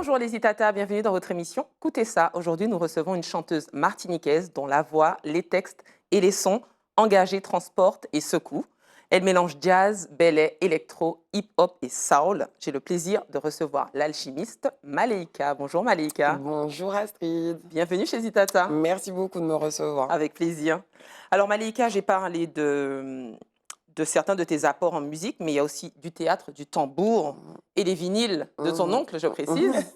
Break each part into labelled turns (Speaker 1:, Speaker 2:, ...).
Speaker 1: Bonjour les Itata, bienvenue dans votre émission Écoutez ça. Aujourd'hui, nous recevons une chanteuse martiniquaise dont la voix, les textes et les sons engagés transportent et secouent. Elle mélange jazz, ballet, électro, hip-hop et soul. J'ai le plaisir de recevoir l'alchimiste Maleika. Bonjour Maleika,
Speaker 2: Bonjour Astrid,
Speaker 1: bienvenue chez Itata.
Speaker 2: merci beaucoup de me recevoir.
Speaker 1: Avec plaisir. Alors Maleika, j'ai parlé de certains de tes apports en musique, mais il y a aussi du théâtre, du tambour et les vinyles de ton
Speaker 2: Mhm.
Speaker 1: oncle, je précise,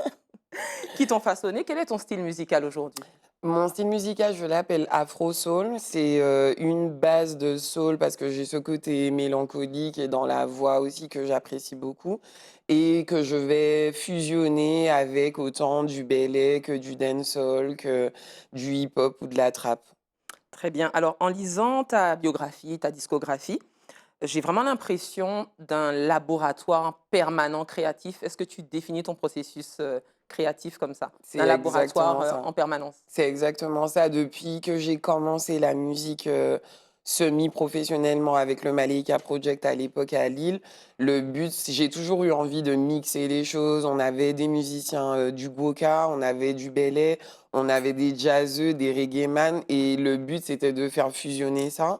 Speaker 1: qui t'ont façonné. Quel est ton style musical aujourd'hui?
Speaker 2: Mon style musical, je l'appelle Afro Soul. C'est une base de soul parce que j'ai ce côté mélancolique et dans la voix aussi que j'apprécie beaucoup et que je vais fusionner avec autant du belly que du dancehall, que du hip-hop ou de la trap.
Speaker 1: Très bien. Alors, en lisant ta biographie, ta discographie, j'ai vraiment l'impression d'un laboratoire permanent créatif. Est-ce que tu définis ton processus créatif comme ça?
Speaker 2: C'est
Speaker 1: D'un laboratoire
Speaker 2: exactement ça.
Speaker 1: en permanence?
Speaker 2: C'est exactement ça. Depuis que j'ai commencé la musique semi-professionnellement avec le Malika Project à l'époque à Lille, le but, j'ai toujours eu envie de mixer les choses. On avait des musiciens du Gwoka, on avait du Belay, on avait des jazzeux, des reggaeman, et le but, c'était de faire fusionner ça.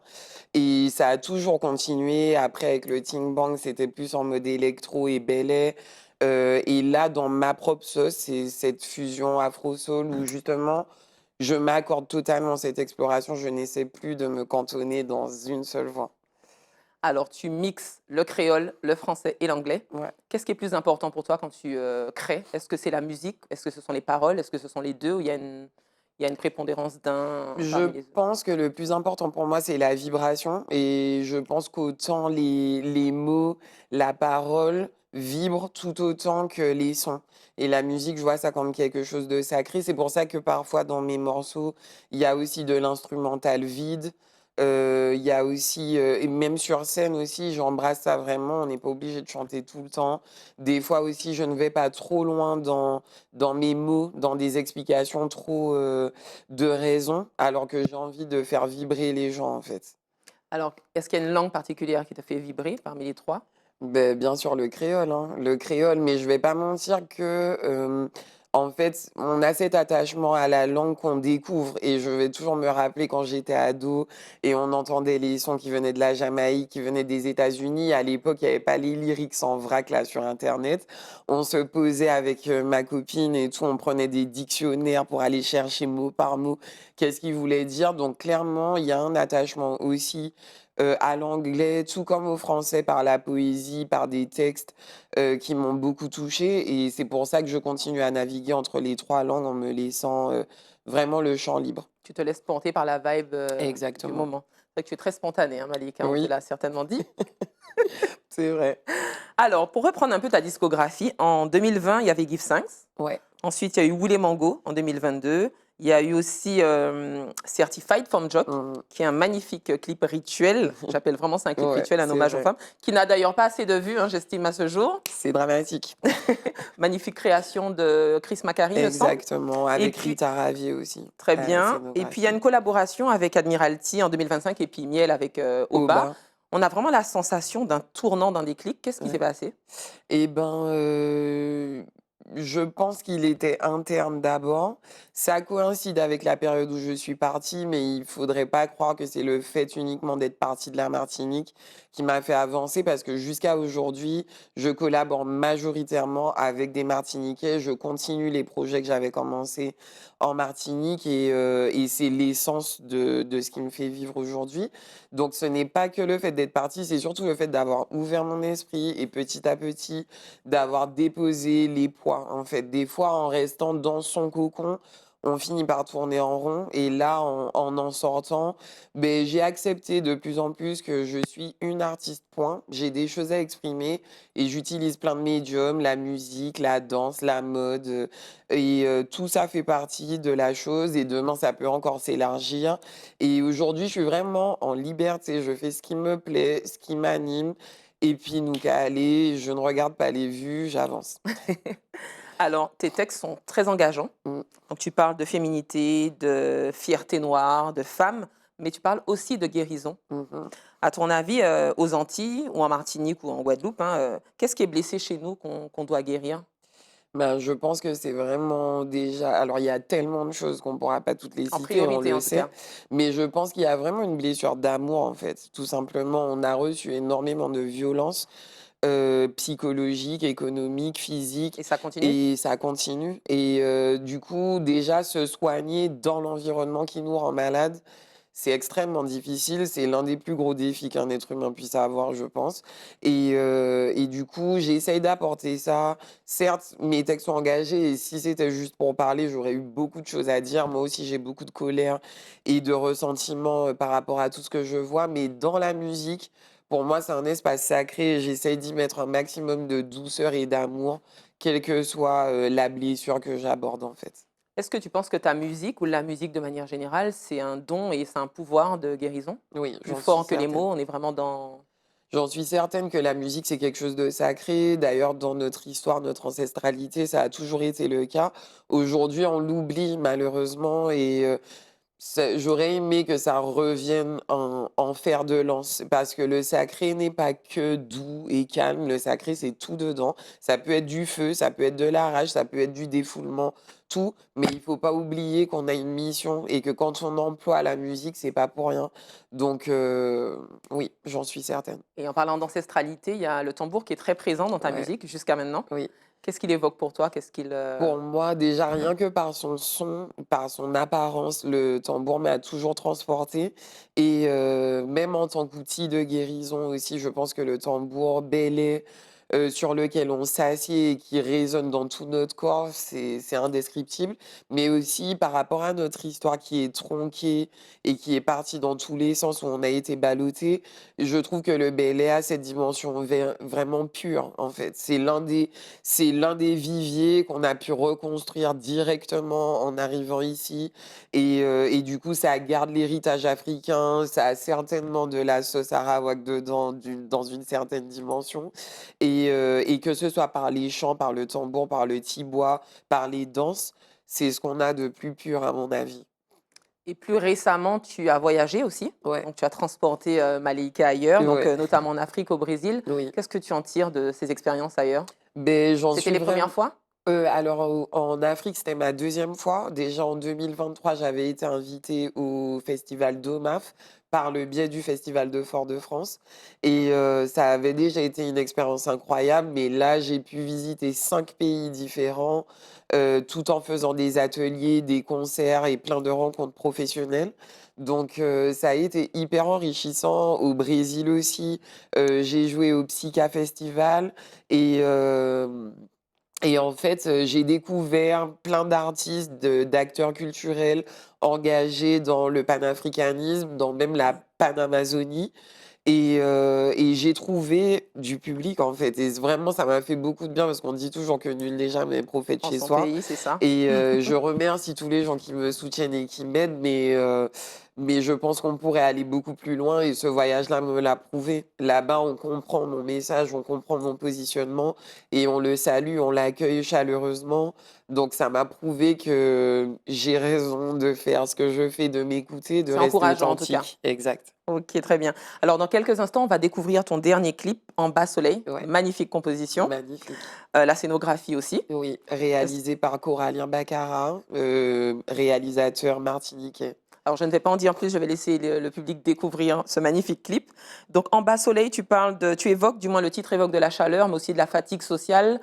Speaker 2: Et ça a toujours continué. Après, avec le Ting Bang, c'était plus en mode électro et Belay. Et là, dans ma propre sauce, c'est cette fusion afro-soul où justement, je m'accorde totalement cette exploration. Je n'essaie plus de me cantonner dans une seule voix.
Speaker 1: Alors, tu mixes le créole, le français et l'anglais.
Speaker 2: Ouais.
Speaker 1: Qu'est-ce qui est plus important pour toi quand tu crées? Est-ce que c'est la musique? Est-ce que ce sont les paroles? Est-ce que ce sont les deux? Ou il y a une prépondérance d'un
Speaker 2: Je
Speaker 1: parmi les deux?
Speaker 2: pense que le plus important pour moi, c'est la vibration. Et je pense qu'autant les mots, la parole vibrent tout autant que les sons. Et la musique, je vois ça comme quelque chose de sacré. C'est pour ça que parfois, dans mes morceaux, il y a aussi de l'instrumental vide. Il y a aussi, et même sur scène aussi, j'embrasse ça vraiment. On n'est pas obligé de chanter tout le temps. Des fois aussi, je ne vais pas trop loin dans mes mots, dans des explications trop de raison, alors que j'ai envie de faire vibrer les gens, en fait.
Speaker 1: Alors, est-ce qu'il y a une langue particulière qui te fait vibrer parmi les trois?
Speaker 2: Beh, bien sûr, le créole, hein, le créole, mais je vais pas mentir que, en fait, on a cet attachement à la langue qu'on découvre et je vais toujours me rappeler quand j'étais ado et on entendait les sons qui venaient de la Jamaïque, qui venaient des États-Unis. À l'époque, il y avait pas les lyrics en vrac, là, sur internet. On se posait avec, ma copine et tout, on prenait des dictionnaires pour aller chercher mot par mot qu'est-ce qu'il voulait dire. Donc clairement, il y a un attachement aussi à l'anglais, tout comme au français, par la poésie, par des textes, qui m'ont beaucoup touchée et c'est pour ça que je continue à naviguer entre les 3 langues en me laissant, vraiment le champ libre.
Speaker 1: Tu te laisses porter par la vibe du
Speaker 2: Exactement.
Speaker 1: moment. C'est vrai que tu es très spontanée, hein, Malika, on te
Speaker 2: Oui,
Speaker 1: l'a certainement dit.
Speaker 2: c'est vrai.
Speaker 1: Alors, pour reprendre un peu ta discographie, en 2020, il y avait Give Thanks.
Speaker 2: Ouais.
Speaker 1: Ensuite, il y a eu Woolé Mango en 2022. Il y a eu aussi Certified from Jock,
Speaker 2: Mmh.
Speaker 1: qui est un magnifique clip rituel. J'appelle vraiment ça un clip
Speaker 2: Ouais,
Speaker 1: rituel, un
Speaker 2: c'est
Speaker 1: hommage aux
Speaker 2: vrai.
Speaker 1: femmes, qui n'a d'ailleurs pas assez de vues, hein, j'estime à ce jour.
Speaker 2: C'est dramatique.
Speaker 1: Magnifique création de Chris Macari, me semble.
Speaker 2: Exactement,
Speaker 1: Et
Speaker 2: avec
Speaker 1: puis,
Speaker 2: Rita Ravier aussi,
Speaker 1: très
Speaker 2: à la
Speaker 1: bien. Et puis, il y a une
Speaker 2: scénographie.
Speaker 1: collaboration avec Admiralty en 2025 et puis Miel avec Oba.
Speaker 2: Oba,
Speaker 1: On a vraiment la sensation d'un tournant, d'un déclic. Qu'est-ce qui s'est
Speaker 2: ouais.
Speaker 1: passé?
Speaker 2: Et ben, je pense qu'il était interne d'abord. Ça coïncide avec la période où je suis partie, mais il faudrait pas croire que c'est le fait uniquement d'être partie de la Martinique qui m'a fait avancer parce que jusqu'à aujourd'hui, je collabore majoritairement avec des Martiniquais. Je continue les projets que j'avais commencés en Martinique et c'est l'essence de ce qui me fait vivre aujourd'hui. Donc ce n'est pas que le fait d'être partie, c'est surtout le fait d'avoir ouvert mon esprit et petit à petit d'avoir déposé les poids, en fait. Des fois, en restant dans son cocon, on finit par tourner en rond et là, en sortant, beh, j'ai accepté de plus en plus que je suis une artiste, point. J'ai des choses à exprimer et j'utilise plein de médiums, la musique, la danse, la mode, tout ça fait partie de la chose et demain, ça peut encore s'élargir et aujourd'hui, je suis vraiment en liberté. Je fais ce qui me plaît, ce qui m'anime et puis nous qu'à aller, je ne regarde pas les vues, j'avance.
Speaker 1: Alors, tes textes sont très engageants.
Speaker 2: Mmh.
Speaker 1: Donc, tu parles de féminité, de fierté noire, de femme, mais tu parles aussi de guérison.
Speaker 2: Mmh mh.
Speaker 1: À ton avis, aux Antilles ou en Martinique ou en Guadeloupe, hein, qu'est-ce qui est blessé chez nous qu'on doit guérir?
Speaker 2: Ben, je pense que c'est vraiment déjà alors il y a tellement de choses qu'on ne pourra pas toutes les
Speaker 1: En
Speaker 2: citer, on
Speaker 1: priorité,
Speaker 2: le
Speaker 1: en tout
Speaker 2: sait,
Speaker 1: cas.
Speaker 2: mais je pense qu'il y a vraiment une blessure d'amour, en fait. Tout simplement, on a reçu énormément de violences, psychologiques, économiques, physiques
Speaker 1: Et ça continue?
Speaker 2: et ça continue et du coup, déjà se soigner dans l'environnement qui nous rend malade, c'est extrêmement difficile. C'est l'un des plus gros défis qu'un être humain puisse avoir, je pense et du coup, j'essaye d'apporter ça. Certes, mes textes sont engagés et si c'était juste pour parler, j'aurais eu beaucoup de choses à dire. Moi aussi, j'ai beaucoup de colère et de ressentiment, par rapport à tout ce que je vois, mais dans la musique, pour moi, c'est un espace sacré et j'essaye d'y mettre un maximum de douceur et d'amour, quelle que soit, la blessure que j'aborde, en fait.
Speaker 1: Est-ce que tu penses que ta musique ou la musique de manière générale, c'est un don et c'est un pouvoir de guérison?
Speaker 2: Oui,
Speaker 1: Plus
Speaker 2: j'en suis
Speaker 1: fort que les
Speaker 2: certaine.
Speaker 1: mots, on est vraiment dans
Speaker 2: J'en suis certaine que la musique, c'est quelque chose de sacré. D'ailleurs, dans notre histoire, notre ancestralité, ça a toujours été le cas. Aujourd'hui, on l'oublie malheureusement et j'aurais aimé que ça revienne en fer de lance parce que le sacré n'est pas que doux et calme. Le sacré, c'est tout dedans. Ça peut être du feu, ça peut être de la rage, ça peut être du défoulement, tout. Mais il faut pas oublier qu'on a une mission et que quand on emploie la musique, c'est pas pour rien. Donc, oui, j'en suis certaine.
Speaker 1: et en parlant d'ancestralité, il y a le tambour qui est très présent dans ta
Speaker 2: Ouais,
Speaker 1: musique jusqu'à maintenant.
Speaker 2: oui.
Speaker 1: Qu'est-ce qu'il évoque pour toi? Qu'est-ce qu'il,
Speaker 2: Pour moi, déjà, rien que par son son, par son apparence, le tambour m'a toujours transportée et même en tant qu'outil de guérison aussi, je pense que le tambour bêlé, sur lequel on s'assied et qui résonne dans tout notre corps, c'est indescriptible. Mais aussi par rapport à notre histoire qui est tronquée et qui est partie dans tous les sens, où on a été ballotté, je trouve que le bêlé a cette dimension vraiment pure, en fait. C'est l'un des viviers qu'on a pu reconstruire directement en arrivant ici et du coup, ça garde l'héritage africain, ça a certainement de la sauce arawak dedans, dans une certaine dimension et que ce soit par les chants, par le tambour, par le tibois, par les danses, c'est ce qu'on a de plus pur à mon avis.
Speaker 1: et plus récemment, tu as voyagé aussi,
Speaker 2: Ouais,
Speaker 1: donc tu as transporté, Malika ailleurs, donc
Speaker 2: ouais,
Speaker 1: notamment en Afrique, au Brésil.
Speaker 2: oui.
Speaker 1: Qu'est-ce que tu en tires de ces expériences ailleurs?
Speaker 2: Ben j'en
Speaker 1: C'était
Speaker 2: suis
Speaker 1: les premières
Speaker 2: vraiment.
Speaker 1: fois?
Speaker 2: Alors en Afrique, c'était ma deuxième fois. Déjà en 2023, j'avais été invitée au festival d'OMAF par le biais du festival de Fort-de-France et ça avait déjà été une expérience incroyable, mais là, j'ai pu visiter 5 pays différents, tout en faisant des ateliers, des concerts et plein de rencontres professionnelles. Donc ça a été hyper enrichissant. Au Brésil aussi, j'ai joué au Psycha Festival et en fait, j'ai découvert plein d'artistes, d'acteurs culturels engagés dans le panafricanisme, dans même la panamazonie et j'ai trouvé du public, en fait et vraiment ça m'a fait beaucoup de bien parce qu'on dit toujours que nul n'est jamais prophète
Speaker 1: En
Speaker 2: chez
Speaker 1: son
Speaker 2: soi
Speaker 1: pays, c'est ça?
Speaker 2: et je remercie tous les gens qui me soutiennent et qui m'aident, mais je pense qu'on pourrait aller beaucoup plus loin et ce voyage-là me l'a prouvé. Là-bas, on comprend mon message, on comprend mon positionnement et on le salue, on l'accueille chaleureusement. Donc ça m'a prouvé que j'ai raison de faire ce que je fais, de m'écouter, de
Speaker 1: C'est
Speaker 2: rester
Speaker 1: encourageant en tout cas.
Speaker 2: authentique. Exact.
Speaker 1: OK, très bien. Alors dans quelques instants, on va découvrir ton dernier clip, En bas soleil.
Speaker 2: Ouais,
Speaker 1: Magnifique composition,
Speaker 2: magnifique.
Speaker 1: la scénographie aussi.
Speaker 2: Oui,
Speaker 1: Est-ce
Speaker 2: réalisé par Corallien Baccarat, réalisateur martiniquais.
Speaker 1: alors je ne vais pas en dire plus, je vais laisser le public découvrir ce magnifique clip. Donc En bas soleil, tu évoques, du moins le titre évoque de la chaleur, mais aussi de la fatigue sociale,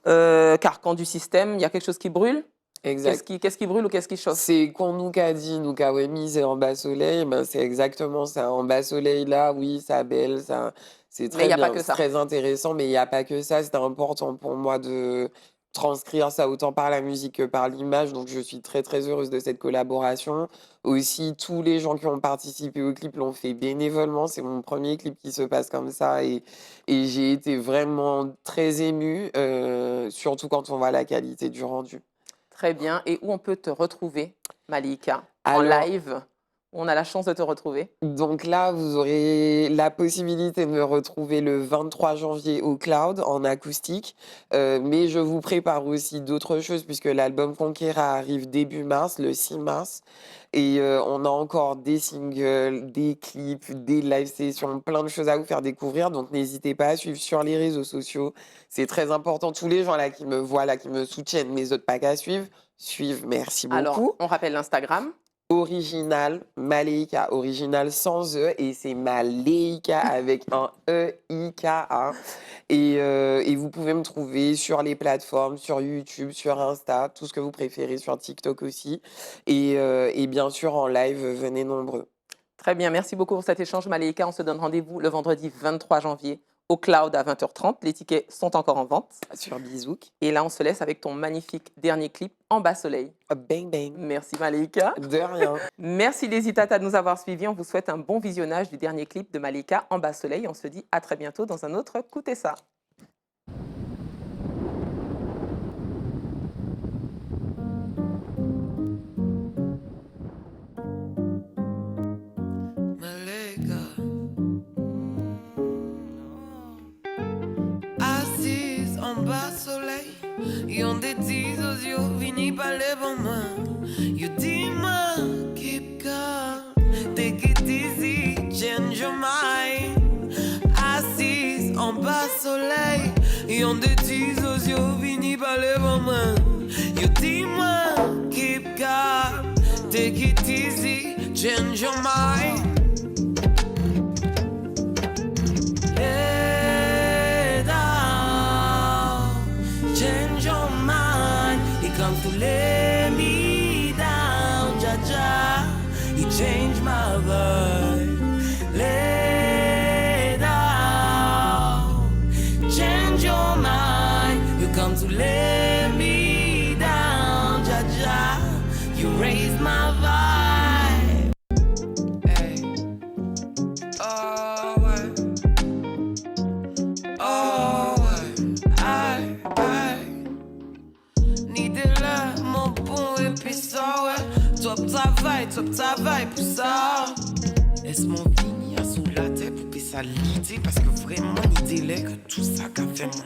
Speaker 1: carcan du système. Il y a quelque chose qui brûle?
Speaker 2: Exact.
Speaker 1: Qu'est-ce qui brûle ou qu'est-ce qui chauffe?
Speaker 2: C'est qu'on nous qu'a dit, nous qu'a remis, en bas soleil, ben, c'est exactement ça. En bas soleil, là, oui, ça belle, ça, c'est
Speaker 1: Mais il
Speaker 2: très
Speaker 1: y a pas
Speaker 2: bien,
Speaker 1: que
Speaker 2: c'est
Speaker 1: ça.
Speaker 2: très intéressant, mais il n'y a pas que ça. C'était important pour moi de transcrire ça autant par la musique que par l'image. Donc, je suis très, très heureuse de cette collaboration. Aussi, tous les gens qui ont participé au clip l'ont fait bénévolement. C'est mon premier clip qui se passe comme ça et j'ai été vraiment très émue, surtout quand on voit la qualité du rendu.
Speaker 1: Très bien, et où on peut te retrouver, Malika? En
Speaker 2: Alors,
Speaker 1: live on a la chance de te retrouver?
Speaker 2: Donc là, vous aurez la possibilité de me retrouver le 23 janvier au Cloud en acoustique. Mais je vous prépare aussi d'autres choses puisque l'album Conquera arrive début mars, le 6 mars. Et on a encore des singles, des clips, des live sessions, plein de choses à vous faire découvrir. Donc n'hésitez pas à suivre sur les réseaux sociaux. C'est très important. Tous les gens là qui me voient, là, qui me soutiennent, mais autres pas qu'à suivre, suivent. Merci beaucoup.
Speaker 1: Alors, on rappelle l'Instagram.
Speaker 2: Original Maleika, original sans E, et c'est Maleika avec un E-I-K-A. Et vous pouvez me trouver sur les plateformes, sur YouTube, sur Insta, tout ce que vous préférez, sur TikTok aussi. Et bien sûr, en live, venez nombreux.
Speaker 1: Très bien, merci beaucoup pour cet échange, Maleika. On se donne rendez-vous le vendredi 23 janvier au Cloud à 20h30. Les tickets sont encore en vente.
Speaker 2: Sur Bizouk.
Speaker 1: Et là, on se laisse avec ton magnifique dernier clip, En bas soleil.
Speaker 2: Bang bang.
Speaker 1: Merci, Maleika.
Speaker 2: De rien.
Speaker 1: Merci les Itata de nous avoir suivis. On vous souhaite un bon visionnage du dernier clip de Maleika, En bas soleil. On se dit à très bientôt dans un autre Écoutez ça.
Speaker 3: Maleika. Assise en bas soleil, yon des dix aux yeux, vini par les bons mains. You dis-moi, keep calm, take it easy, change your mind. Assise en bas soleil, yon des dix aux yeux, vini par les bons mains. You dis-moi, keep calm, take it easy, change your mind. Lay down, change your mind. He comes to lay me down, Jaja. He changed my vibe. Lay down, change your mind. You come to lay me down, Jaja. You raise my vibe. Hey. Oh, ouais. Oh, ouais. Ni de là, mon bon épisode, ouais. Top travail pour ça. Laisse-moi venir sous la tête pour que ça l'idée. Parce que vraiment, l'idée est que tout ça qu'a fait moi.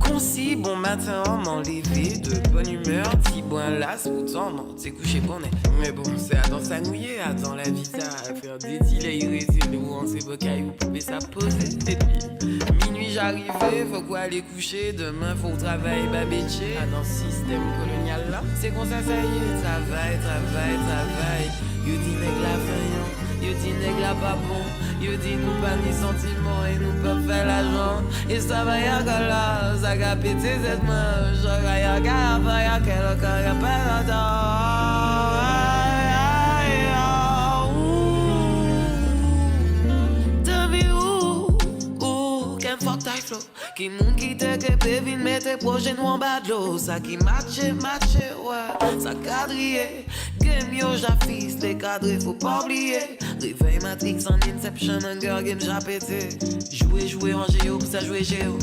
Speaker 3: Concis, bon matin, on m'a levé de bonne humeur. Petit boin là, pourtant, non, t'es couché bonnet. Mais bon, c'est à dans sa nouillée, attends la vie, ça à faire des délais irrésistibles ou en ces beaux cailloux pour que ça poser. Et puis, minuit j'arrivais, faut quoi aller coucher. Demain, faut travailler, babéché. Ah, dans le système colonial là, c'est qu'on ça y est, travail. You dis nèg la faillant, you dis nèg la pas bon. You dis nous pas ni sentiments et nous pas faire l'argent. Et ça va y'a que là, ça va péter cette main. J'aurais y'a qu'à faire, quel cas y'a pas d'attendre. Qu'un fuck ta flow. Qui moun qui te kepe vin mette projet nous en bas de l'eau. Ça qui matche, ouais. Ça quadrille. Game yo j'affiche, les cadres faut pas oublier. Réveil Matrix en Inception, Hunger Game j'ai pété. Jouer en géo pour ça jouer géo.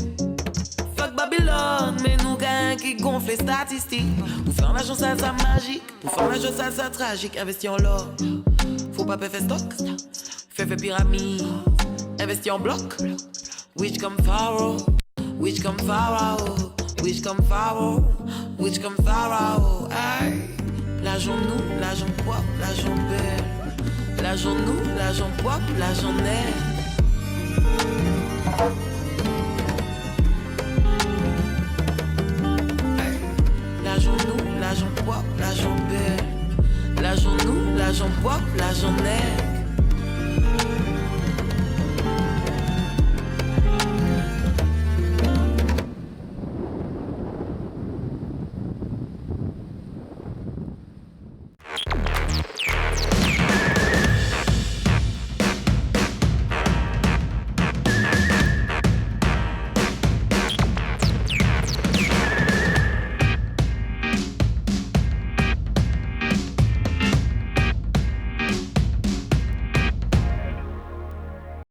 Speaker 3: Fuck Babylone, mais nous gagnons qui gonfle les statistiques. Pour faire l'argent ça magique, pour faire l'argent ça tragique. Investir en l'or, faut pas faire stock. Fait pyramide, investir en bloc. Which come Pharaoh, which come Pharaoh, which come Pharaoh, which come Pharaoh. Aïe, l'argent nous, l'argent propre, l'argent belle. L'argent nous, l'argent propre, l'argent net. L'argent nous, l'argent propre, l'argent belle. L'argent nous, l'argent propre, l'argent net.